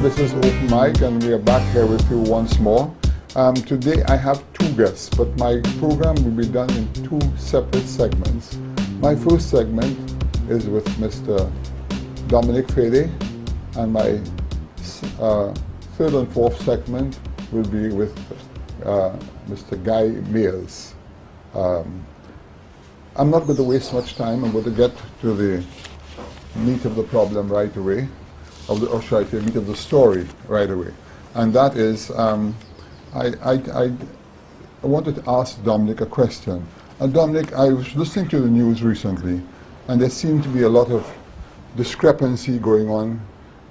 this is Open Mic, and we are back here with you once more. Today I have two guests, but my program will be done in two separate segments. My first segment is with Mr. Dominic Fede, and my third and fourth segment will be with Mr. Guy Mears. I'm not going to waste much time. I'm going to get to the meat of the problem right away, or should I say, meat of the story right away. And that is, I wanted to ask Dominic a question. Dominic, I was listening to the news recently, and there seemed to be a lot of discrepancy going on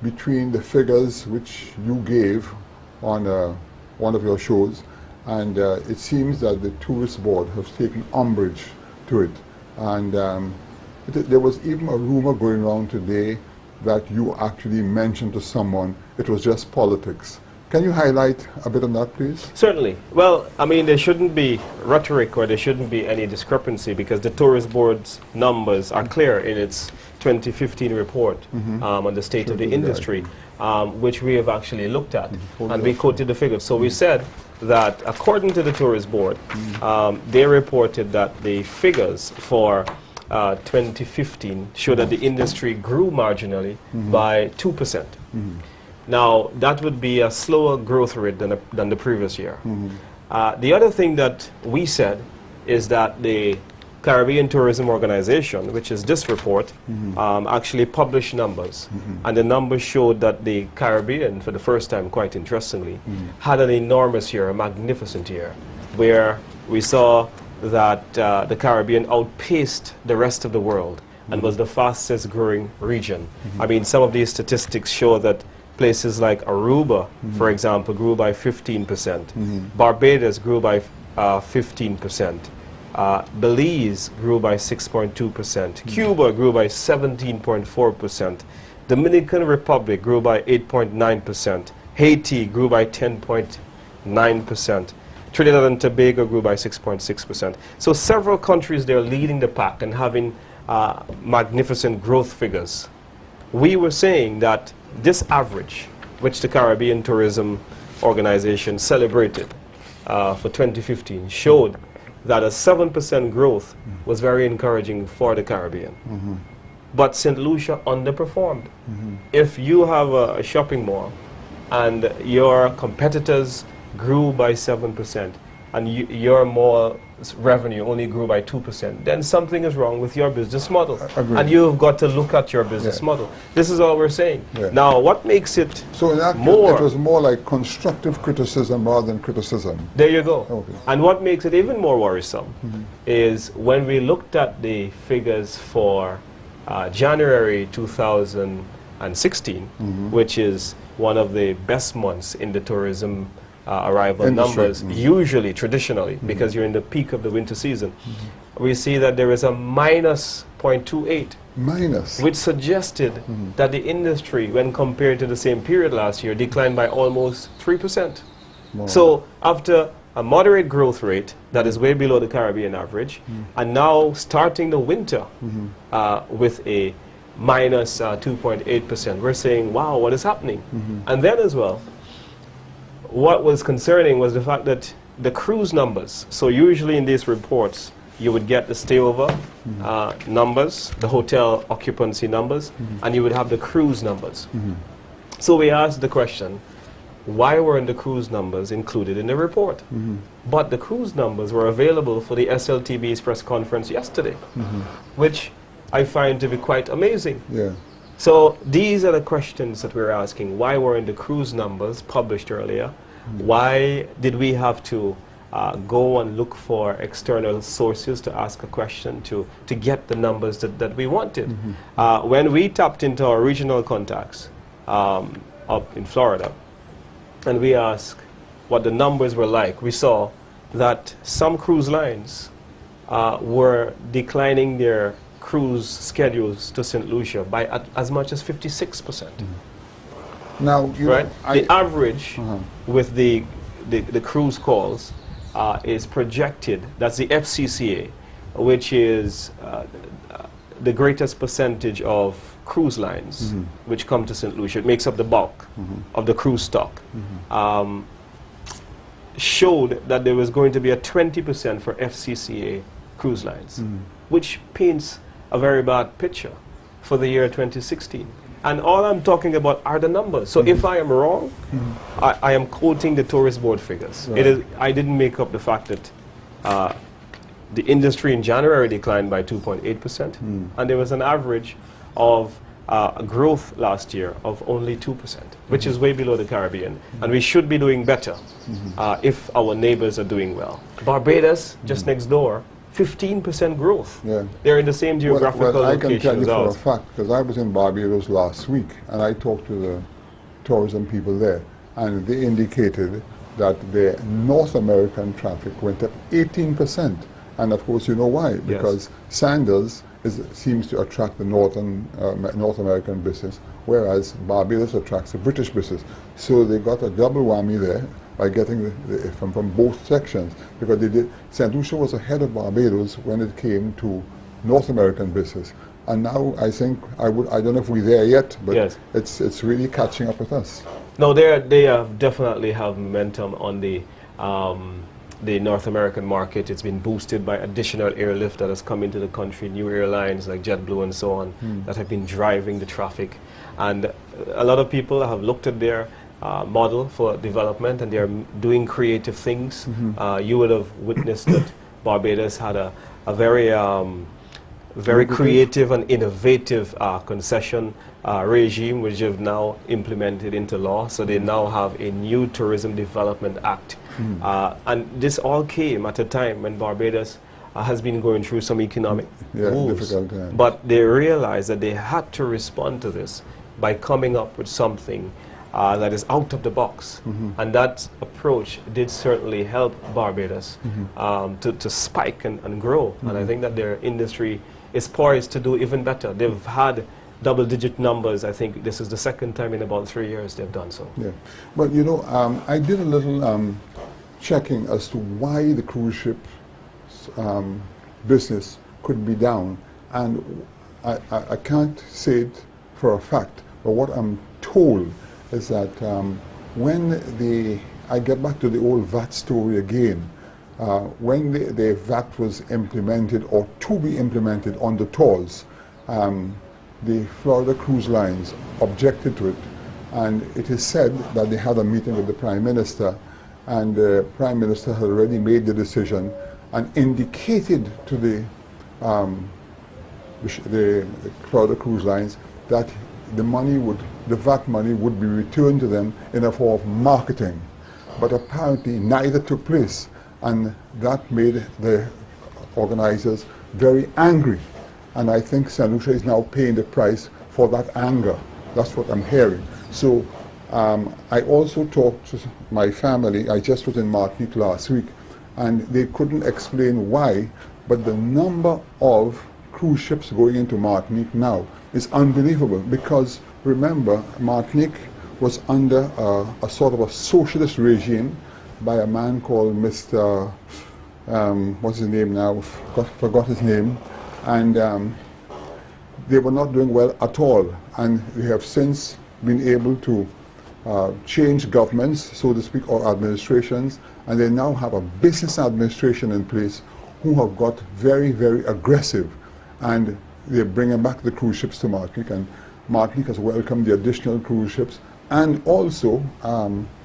between the figures which you gave on one of your shows, and it seems that the tourist board has taken umbrage to it. And there was even a rumor going around today that you actually mentioned to someone it was just politics. Can you highlight a bit on that, please? Certainly. Well, I mean, there shouldn't be rhetoric or there shouldn't be any discrepancy, because the Tourist Board's numbers are clear in its 2015 report on the state of the industry, which we have actually looked at, and we quoted the figures. So we said that according to the Tourist Board, they reported that the figures for 2015 show that the industry grew marginally by 2%. Now, that would be a slower growth rate than the previous year. The other thing that we said is that the Caribbean Tourism Organization, which is this report, actually published numbers. And the numbers showed that the Caribbean, for the first time, quite interestingly, had an enormous year, a magnificent year, where we saw that the Caribbean outpaced the rest of the world and was the fastest growing region. I mean, some of these statistics show that places like Aruba, for example, grew by 15%. Barbados grew by 15%. Belize grew by 6.2%. Cuba grew by 17.4%. Dominican Republic grew by 8.9%. Haiti grew by 10.9%. Trinidad and Tobago grew by 6.6%. So several countries there leading the pack and having magnificent growth figures. We were saying that this average, which the Caribbean Tourism Organization celebrated for 2015, showed that a 7% growth was very encouraging for the Caribbean. But St. Lucia underperformed. If you have a shopping mall and your competitors grew by 7% and your mall's revenue only grew by 2%, then something is wrong with your business model. And you've got to look at your business model. This is all we're saying. Now, what makes it so in that more... it was more like constructive criticism rather than criticism. There you go. And what makes it even more worrisome is when we looked at the figures for January 2016, which is one of the best months in the tourism arrival numbers, usually, traditionally, because you're in the peak of the winter season, we see that there is a minus 0.28, which suggested that the industry, when compared to the same period last year, declined by almost 3%. So after a moderate growth rate that is way below the Caribbean average, and now starting the winter with a minus 2.8%, we're saying, wow, what is happening? And then as well, what was concerning was the fact that the cruise numbers, so usually in these reports, you would get the stayover numbers, the hotel occupancy numbers, and you would have the cruise numbers. So we asked the question, why weren't the cruise numbers included in the report? But the cruise numbers were available for the SLTB's press conference yesterday, which I find to be quite amazing. So these are the questions that we're asking. Why weren't the cruise numbers published earlier? Why did we have to go and look for external sources to ask a question to get the numbers that we wanted? When we tapped into our regional contacts up in Florida, and we asked what the numbers were like, we saw that some cruise lines were declining their cruise schedules to St. Lucia by as much as 56%. Now, the average with the cruise calls is projected, that's the FCCA, which is the greatest percentage of cruise lines which come to St. Lucia, it makes up the bulk of the cruise stock, showed that there was going to be a 20% for FCCA cruise lines, which paints a very bad picture for the year 2016. And all I'm talking about are the numbers. So if I am wrong, I am quoting the tourist board figures. Right. I didn't make up the fact that the industry in January declined by 2.8%, and there was an average of growth last year of only 2%, which is way below the Caribbean. And we should be doing better if our neighbors are doing well. Barbados, just next door, 15% growth. Yeah. They're in the same geographical well, I can tell you location as for a ours. fact, because I was in Barbados last week, and I talked to the tourism people there, and they indicated that the North American traffic went up 18%. And of course, you know why? Because Sandals seems to attract the North American business, whereas Barbados attracts the British business. So they got a double whammy there by getting from both sections, because they did. St. Lucia was ahead of Barbados when it came to North American business, and now I think I don't know if we're there yet, but it's really catching up with us. No, they definitely have momentum on the North American market. It's been boosted by additional airlift that has come into the country, new airlines like JetBlue and so on that have been driving the traffic. And a lot of people have looked at their model for development, and they are doing creative things. You would have witnessed that Barbados had a very creative and innovative concession regime, which have now implemented into law. So they now have a new Tourism Development Act. And this all came at a time when Barbados has been going through some economic woes. But they realized that they had to respond to this by coming up with something that is out of the box. And that approach did certainly help Barbados to spike and grow. And I think that their industry is poised to do even better. They've had double-digit numbers. I think this is the second time in about 3 years they've done so. Yeah. Well, you know, I did a little checking as to why the cruise ship business could be down. And I can't say it for a fact, but what I'm told is that when I get back to the old VAT story again, when the VAT was implemented or to be implemented on the tours, the Florida Cruise Lines objected to it, and it is said that they had a meeting with the Prime Minister, and the Prime Minister had already made the decision and indicated to the Florida Cruise Lines that the VAT money would be returned to them in a form of marketing. But apparently neither took place, and that made the organizers very angry. And I think St. Lucia is now paying the price for that anger. That's what I'm hearing. So I also talked to my family. I just was in Martinique last week, and they couldn't explain why, but the number of cruise ships going into Martinique now is unbelievable, because remember, Martinique was under a sort of a socialist regime by a man called Mr. What's his name now? Forgot his name. And they were not doing well at all. And we have since been able to change governments, so to speak, or administrations, and they now have a business administration in place who have got very, very aggressive. And they're bringing back the cruise ships to Martinique, and Martinique has welcomed the additional cruise ships. And also,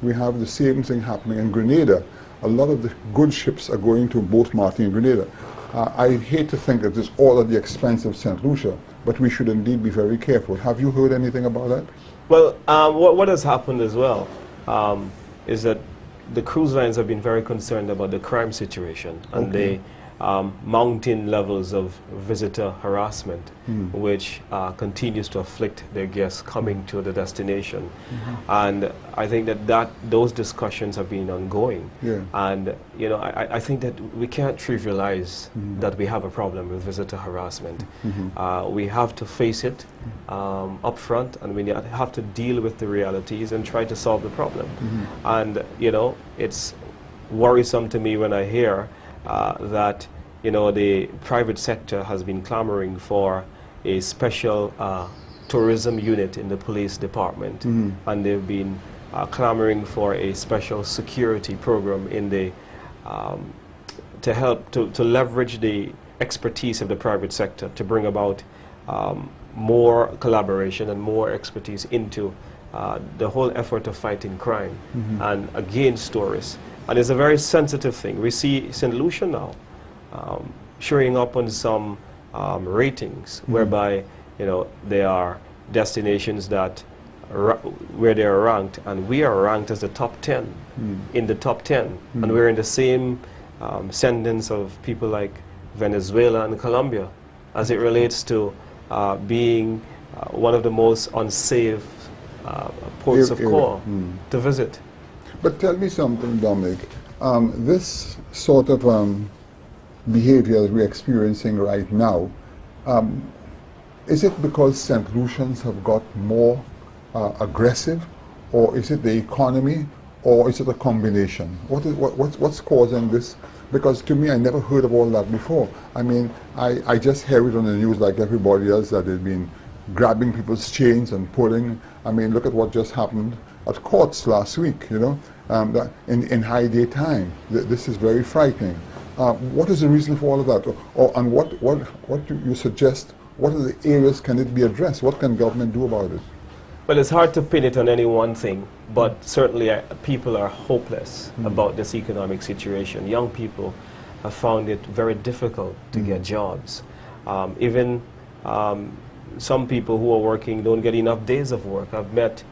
we have the same thing happening in Grenada. A lot of the good ships are going to both Martinique and Grenada. I hate to think that it's all at the expense of St. Lucia, but we should indeed be very careful. Have you heard anything about that? Well, what has happened as well is that the cruise lines have been very concerned about the crime situation and the mounting levels of visitor harassment, which continues to afflict their guests coming to the destination. And I think that those discussions have been ongoing. And you know, I think that we can't trivialize that we have a problem with visitor harassment. We have to face it up front, and we have to deal with the realities and try to solve the problem. And you know, it's worrisome to me when I hear that, you know, the private sector has been clamoring for a special tourism unit in the police department, and they've been clamoring for a special security program in the to help to leverage the expertise of the private sector to bring about more collaboration and more expertise into the whole effort of fighting crime and against tourists. And it's a very sensitive thing. We see St. Lucia now showing up on some ratings whereby, you know, they are destinations that where they are ranked, and we are ranked as the top 10 in the top 10, and we're in the same sentence of people like Venezuela and Colombia as it relates to being one of the most unsafe ports of call to visit. But tell me something, Dominic. This sort of behavior that we're experiencing right now, is it because St. Lucians have got more aggressive, or is it the economy, or is it a combination? What's causing this? Because to me, I never heard of all that before. I mean, I just hear it on the news like everybody else, that they've been grabbing people's chains and pulling. I mean, look at what just happened at courts last week, you know, in high day time. This is very frightening. What is the reason for all of that? And what do you suggest? What are the areas can it be addressed? What can government do about it? Well, it's hard to pin it on any one thing, but certainly people are hopeless about this economic situation. Young people have found it very difficult to get jobs. Even some people who are working don't get enough days of work. I've met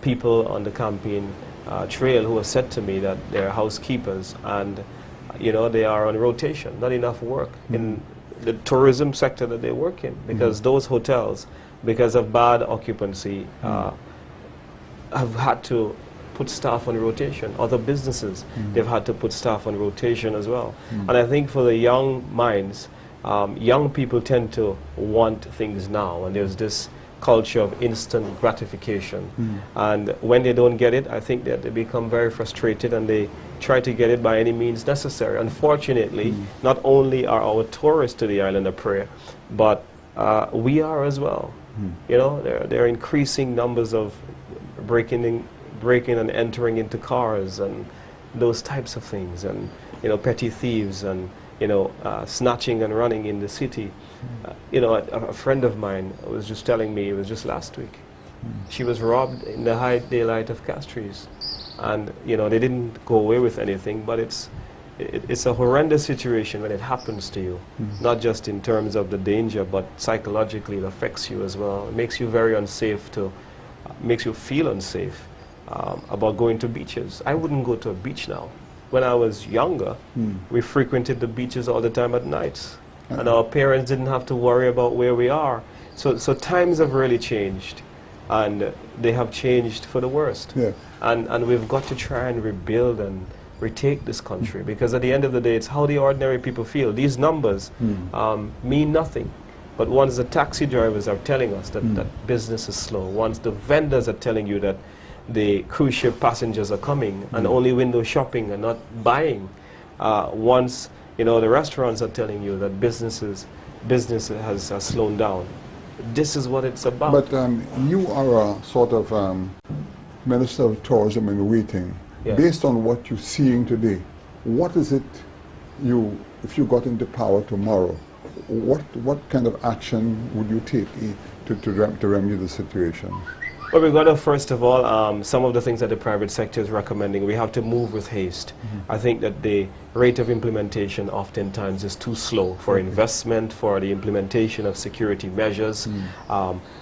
people on the campaign trail who have said to me that they're housekeepers and, you know, they are on rotation, not enough work in the tourism sector that they work in, because those hotels, because of bad occupancy, have had to put staff on rotation. Other businesses, they've had to put staff on rotation as well. And I think for the young minds, young people tend to want things now, and there's this culture of instant gratification. And when they don't get it, I think that they become very frustrated and they try to get it by any means necessary. Unfortunately, not only are our tourists to the island a prey, but we are as well. You know, there are increasing numbers of breaking and entering into cars and those types of things, and, you know, petty thieves and, you know, snatching and running in the city. You know, a friend of mine was just telling me, it was just last week, she was robbed in the high daylight of Castries, and, you know, they didn't go away with anything, but it's a horrendous situation when it happens to you, not just in terms of the danger, but psychologically it affects you as well. It makes you very unsafe makes you feel unsafe about going to beaches. I wouldn't go to a beach now. When I was younger, we frequented the beaches all the time at nights, and our parents didn't have to worry about where we are. So times have really changed, and they have changed for the worst. Yeah. And we've got to try and rebuild and retake this country, because at the end of the day, it's how the ordinary people feel. These numbers mean nothing. But once the taxi drivers are telling us that business is slow, once the vendors are telling you that the cruise ship passengers are coming and only window shopping and not buying, once, you know, the restaurants are telling you that business has slowed down, this is what it's about. But you are a sort of Minister of Tourism in waiting. Yes. Based on what you're seeing today, what is it if you got into power tomorrow, what kind of action would you take to remedy the situation? Well, we've got to, first of all, some of the things that the private sector is recommending, we have to move with haste. I think that the rate of implementation oftentimes is too slow for investment, for the implementation of security measures.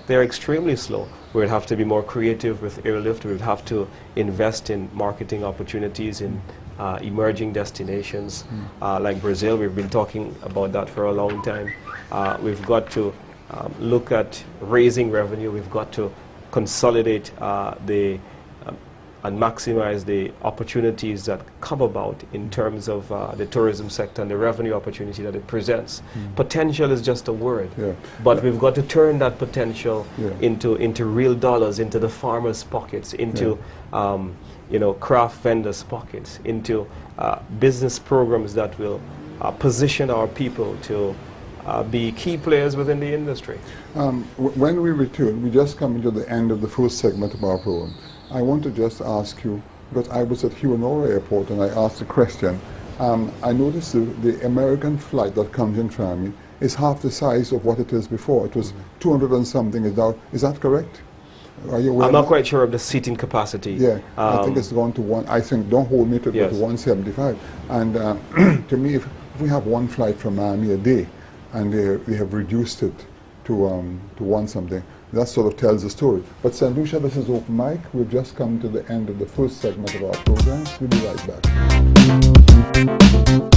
They're extremely slow. We'd have to be more creative with airlift. We'd have to invest in marketing opportunities in emerging destinations like Brazil. We've been talking about that for a long time. We've got to look at raising revenue. We've got to consolidate and maximize the opportunities that come about in terms of the tourism sector and the revenue opportunity that it presents. Potential is just a word, but we've got to turn that potential into real dollars, into the farmers' pockets, into you know, craft vendors' pockets, into business programs that will position our people to be key players within the industry. When we return, we just come into the end of the first segment of our program. I want to just ask you, because I was at Huronora Airport and I asked a question. I noticed the American flight that comes in Trami is half the size of what it is before. It was 200 and something. Is that correct? Are you aware I'm of not that? quite sure of the seating capacity. Yeah, I think it's gone to one. I think, don't hold me to it, Yes. but 175. And to me, if we have one flight from Miami a day, and they have reduced it to one something, that sort of tells the story. But St. Lucia, this is Open Mic. We've just come to the end of the first segment of our program. We'll be right back.